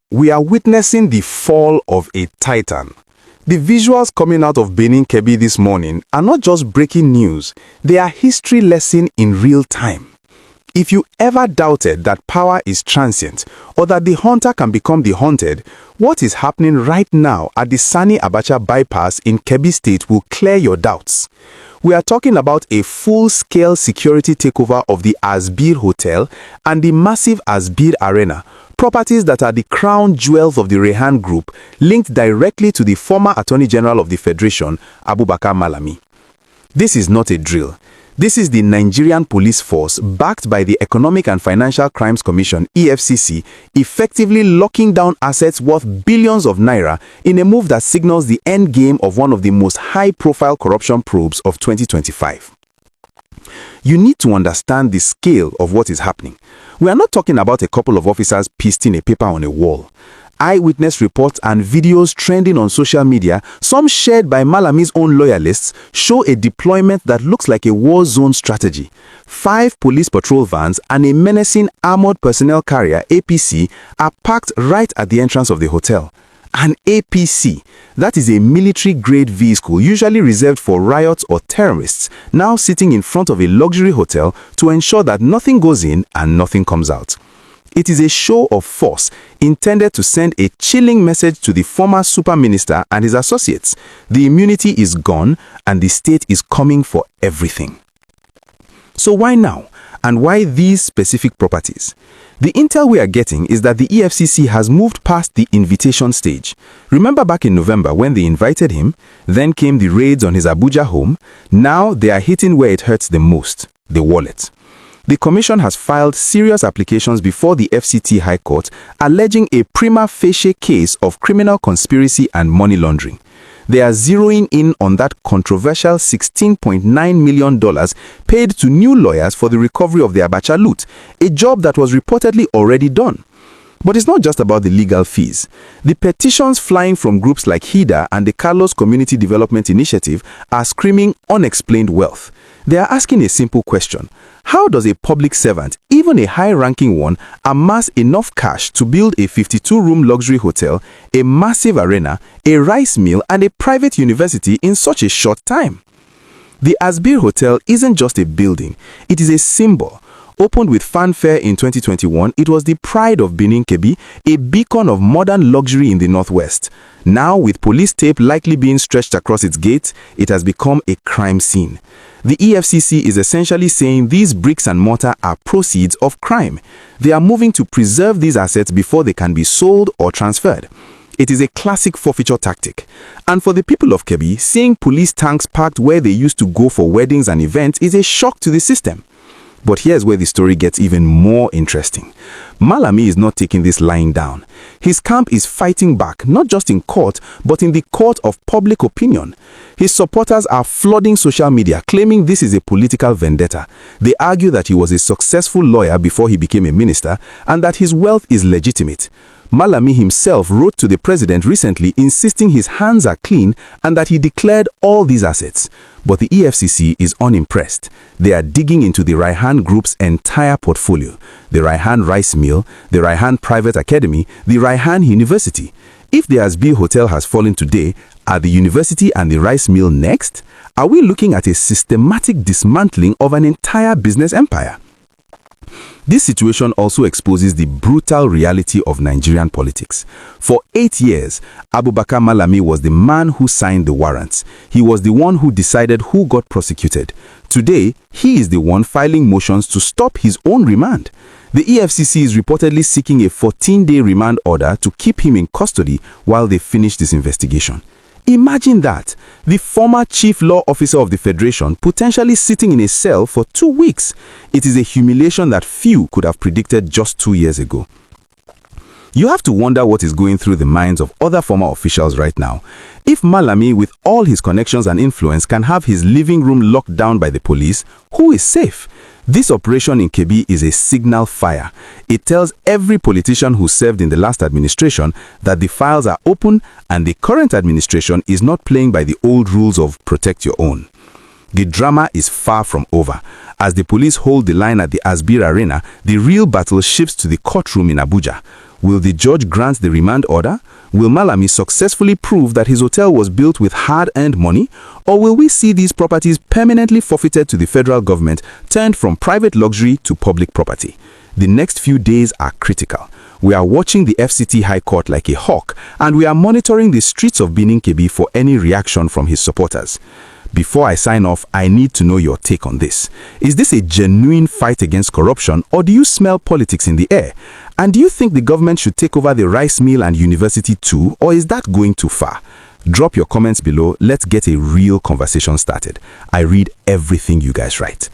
We are witnessing the fall of a titan. The visuals coming out of Benin Kebbi this morning are not just breaking news, they are history lesson in real time. If you ever doubted that power is transient or that the hunter can become the hunted, what is happening right now at the Sani Abacha bypass in Kebbi State will clear your doubts. We are talking about a full-scale security takeover of the Asbir Hotel and the massive Asbir Arena, properties that are the crown jewels of the Rehan Group, linked directly to the former Attorney General of the Federation, Abubakar Malami. This is not a drill. This is the Nigerian police force, backed by the Economic and Financial Crimes Commission, EFCC, effectively locking down assets worth billions of naira in a move that signals the end game of one of the most high-profile corruption probes of 2025. You need to understand the scale of what is happening. We are not talking about a couple of officers pasting a paper on a wall. Eyewitness reports and videos trending on social media, some shared by Malami's own loyalists, show a deployment that looks like a war zone strategy. 5 police patrol vans and a menacing armored personnel carrier, APC, are parked right at the entrance of the hotel. An APC, that is a military-grade vehicle usually reserved for riots or terrorists, now sitting in front of a luxury hotel to ensure that nothing goes in and nothing comes out. It is a show of force intended to send a chilling message to the former super minister and his associates. The immunity is gone and the state is coming for everything. So why now? And why these specific properties? The intel we are getting is that the EFCC has moved past the invitation stage. Remember back in November when they invited him? Then came the raids on his Abuja home. Now they are hitting where it hurts the most, the wallet. The Commission has filed serious applications before the FCT High Court alleging a prima facie case of criminal conspiracy and money laundering. They are zeroing in on that controversial $16.9 million paid to new lawyers for the recovery of the Abacha loot, a job that was reportedly already done. But it's not just about the legal fees. The petitions flying from groups like HIDA and the Carlos Community Development Initiative are screaming unexplained wealth. They are asking a simple question. How does a public servant, even a high-ranking one, amass enough cash to build a 52-room luxury hotel, a massive arena, a rice mill, and a private university in such a short time? The Asbir Hotel isn't just a building, it is a symbol. Opened with fanfare in 2021, it was the pride of Benin Kebbi, a beacon of modern luxury in the northwest. Now, with police tape likely being stretched across its gates, it has become a crime scene. The EFCC is essentially saying these bricks and mortar are proceeds of crime. They are moving to preserve these assets before they can be sold or transferred. It is a classic forfeiture tactic. And for the people of Kebbi, seeing police tanks parked where they used to go for weddings and events is a shock to the system. But here's where the story gets even more interesting. Malami is not taking this lying down. His camp is fighting back, not just in court, but in the court of public opinion. His supporters are flooding social media, claiming this is a political vendetta. They argue that he was a successful lawyer before he became a minister, and that his wealth is legitimate. Malami himself wrote to the president recently insisting his hands are clean and that he declared all these assets. But the EFCC is unimpressed. They are digging into the Rehan Group's entire portfolio. The Rehan Rice Mill, the Rehan Private Academy, the Rehan University. If the Asbir Hotel has fallen today, are the university and the rice mill next? Are we looking at a systematic dismantling of an entire business empire? This situation also exposes the brutal reality of Nigerian politics. For 8 years, Abubakar Malami was the man who signed the warrants. He was the one who decided who got prosecuted. Today, he is the one filing motions to stop his own remand. The EFCC is reportedly seeking a 14-day remand order to keep him in custody while they finish this investigation. Imagine that, the former chief law officer of the Federation potentially sitting in a cell for 2 weeks. It is a humiliation that few could have predicted just 2 years ago. You have to wonder what is going through the minds of other former officials right now. If Malami, with all his connections and influence, can have his living room locked down by the police, who is safe? This operation in Kebbi is a signal fire. It tells every politician who served in the last administration that the files are open and the current administration is not playing by the old rules of protect your own. The drama is far from over. As the police hold the line at the Asbir Arena, the real battle shifts to the courtroom in Abuja. Will the judge grant the remand order? Will Malami successfully prove that his hotel was built with hard-earned money? Or will we see these properties permanently forfeited to the federal government, turned from private luxury to public property? The next few days are critical. We are watching the FCT High Court like a hawk, and we are monitoring the streets of Benin Kebbi for any reaction from his supporters. Before I sign off, I need to know your take on this. Is this a genuine fight against corruption, or do you smell politics in the air? And do you think the government should take over the rice mill and university too, or is that going too far? Drop your comments below. Let's get a real conversation started. I read everything you guys write.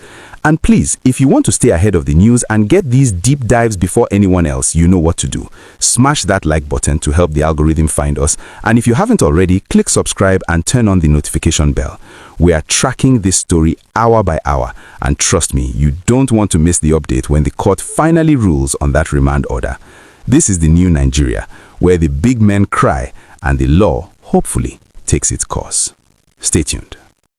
And please, if you want to stay ahead of the news and get these deep dives before anyone else, you know what to do. Smash that like button to help the algorithm find us. And if you haven't already, click subscribe and turn on the notification bell. We are tracking this story hour by hour. And trust me, you don't want to miss the update when the court finally rules on that remand order. This is the new Nigeria, where the big men cry and the law, hopefully, takes its course. Stay tuned.